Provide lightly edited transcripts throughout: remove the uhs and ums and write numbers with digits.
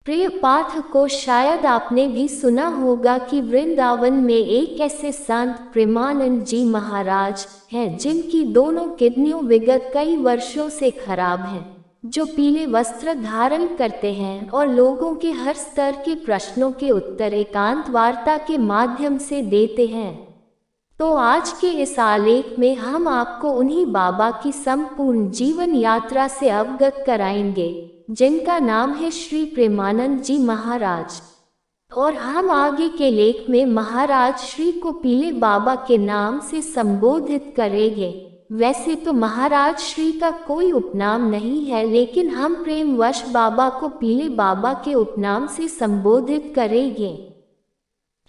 प्रिय पाठकों, शायद आपने भी सुना होगा कि वृंदावन में एक ऐसे संत प्रेमानंद जी महाराज हैं जिनकी दोनों किडनियों विगत कई वर्षों से खराब हैं, जो पीले वस्त्र धारण करते हैं और लोगों के हर स्तर के प्रश्नों के उत्तर एकांत वार्ता के माध्यम से देते हैं। तो आज के इस आलेख में हम आपको उन्हीं बाबा की संपूर्ण जीवन यात्रा से अवगत कराएंगे, जिनका नाम है श्री प्रेमानंद जी महाराज। और हम आगे के लेख में महाराज श्री को पीले बाबा के नाम से संबोधित करेंगे। वैसे तो महाराज श्री का कोई उपनाम नहीं है, लेकिन हम प्रेमवश बाबा को पीले बाबा के उपनाम से संबोधित करेंगे।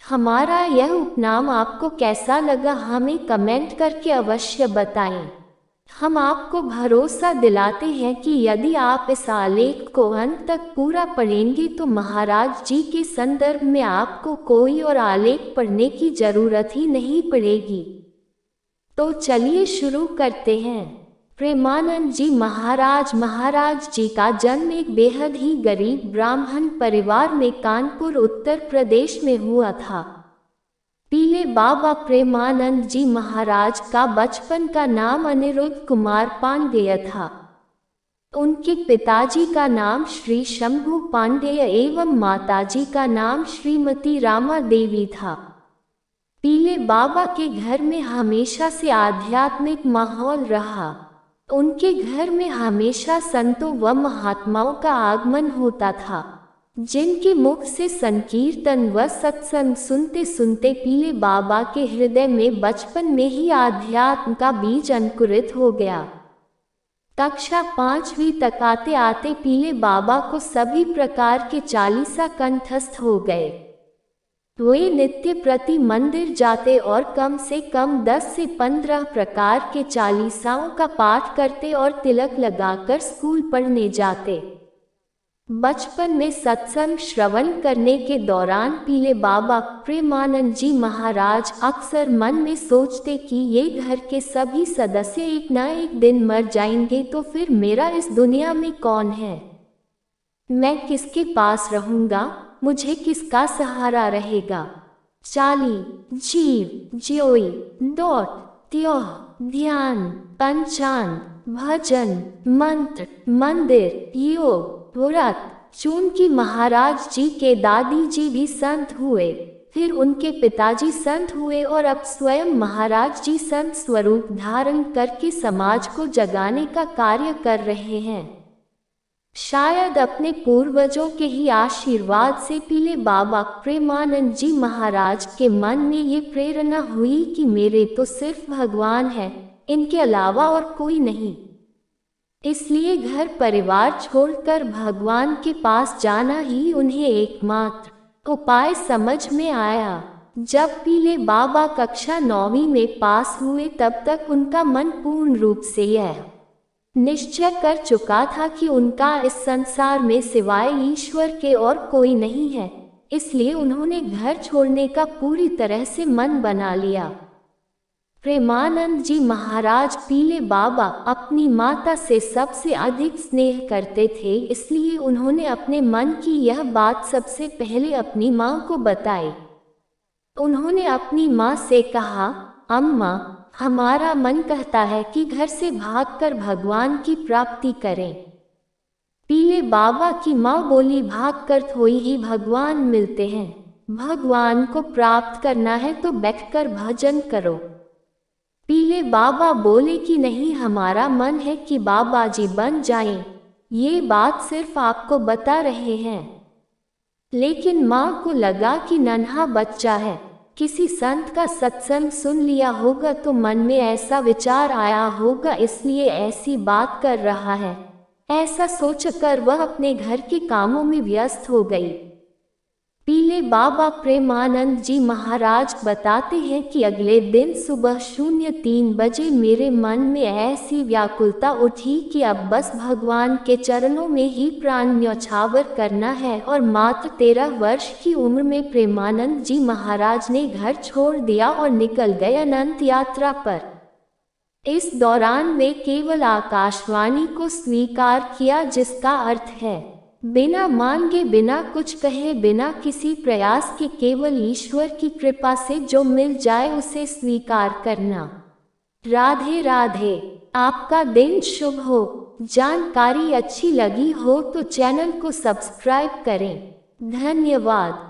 हमारा यह उपनाम आपको कैसा लगा, हमें कमेंट करके अवश्य बताएं। हम आपको भरोसा दिलाते हैं कि यदि आप इस आलेख को अंत तक पूरा पढ़ेंगे तो महाराज जी के संदर्भ में आपको कोई और आलेख पढ़ने की जरूरत ही नहीं पड़ेगी। तो चलिए शुरू करते हैं। प्रेमानंद जी महाराज जी का जन्म एक बेहद ही गरीब ब्राह्मण परिवार में कानपुर उत्तर प्रदेश में हुआ था। पीले बाबा प्रेमानंद जी महाराज का बचपन का नाम अनिरुद्ध कुमार पांडेय था। उनके पिताजी का नाम श्री शंभू पांडेय एवं माताजी का नाम श्रीमती रामा देवी था। पीले बाबा के घर में हमेशा से आध्यात्मिक माहौल रहा। उनके घर में हमेशा संतों व महात्माओं का आगमन होता था, जिनके मुख से संकीर्तन व सत्संग सुनते सुनते पीले बाबा के हृदय में बचपन में ही आध्यात्म का बीज अंकुरित हो गया। कक्षा 5वीं तक आते आते पीले बाबा को सभी प्रकार के चालीसा कंठस्थ हो गए। वे नित्य प्रति मंदिर जाते और कम से कम 10 से 15 प्रकार के चालीसाओं का पाठ करते और तिलक लगाकर स्कूल पढ़ने जाते। बचपन में सत्संग श्रवण करने के दौरान पीले बाबा प्रेमानंद जी महाराज अक्सर मन में सोचते कि ये घर के सभी सदस्य एक न एक दिन मर जाएंगे, तो फिर मेरा इस दुनिया में कौन है? मैं किसके पास रहूंगा? मुझे किसका सहारा रहेगा? चाली, जीव, ज्योई, दौट, त्योह, ध्यान, पंचांग, भजन, मंत्र, मंदिर, योग, व्रत। चूंकि महाराज जी के दादी जी भी संत हुए, फिर उनके पिताजी संत हुए और अब स्वयं महाराज जी संत स्वरूप धारण करके समाज को जगाने का कार्य कर रहे हैं। शायद अपने पूर्वजों के ही आशीर्वाद से पीले बाबा प्रेमानंद जी महाराज के मन में ये प्रेरणा हुई कि मेरे तो सिर्फ भगवान है, इनके अलावा और कोई नहीं। इसलिए घर परिवार छोड़कर भगवान के पास जाना ही उन्हें एकमात्र उपाय समझ में आया। जब पीले बाबा कक्षा 9वीं में पास हुए, तब तक उनका मन पूर्ण रूप से यह निश्चय कर चुका था कि उनका इस संसार में सिवाय ईश्वर के और कोई नहीं है। इसलिए उन्होंने घर छोड़ने का पूरी तरह से मन बना लिया। प्रेमानंद जी महाराज पीले बाबा अपनी माता से सबसे अधिक स्नेह करते थे, इसलिए उन्होंने अपने मन की यह बात सबसे पहले अपनी माँ को बताई। उन्होंने अपनी माँ से कहा, अम्मा, हमारा मन कहता है कि घर से भागकर भगवान की प्राप्ति करें। पीले बाबा की माँ बोली, भागकर थोड़ी ही भगवान मिलते हैं, भगवान को प्राप्त करना है तो बैठकर भजन करो। पीले बाबा बोले कि नहीं, हमारा मन है कि बाबा जी बन जाएं, ये बात सिर्फ आपको बता रहे हैं। लेकिन माँ को लगा कि नन्हा बच्चा है, किसी संत का सत्संग सुन लिया होगा तो मन में ऐसा विचार आया होगा, इसलिए ऐसी बात कर रहा है। ऐसा सोचकर वह अपने घर के कामों में व्यस्त हो गई। पीले बाबा प्रेमानंद जी महाराज बताते हैं कि अगले दिन सुबह 03 बजे मेरे मन में ऐसी व्याकुलता उठी कि अब बस भगवान के चरणों में ही प्राण न्यौछावर करना है। और मात्र 13 वर्ष की उम्र में प्रेमानंद जी महाराज ने घर छोड़ दिया और निकल गए अनंत यात्रा पर। इस दौरान वे केवल आकाशवाणी को स्वीकार किया, जिसका अर्थ है बिना मांगे, बिना कुछ कहे, बिना किसी प्रयास के, केवल ईश्वर की कृपा से जो मिल जाए उसे स्वीकार करना। राधे राधे। आपका दिन शुभ हो। जानकारी अच्छी लगी हो तो चैनल को सब्सक्राइब करें। धन्यवाद।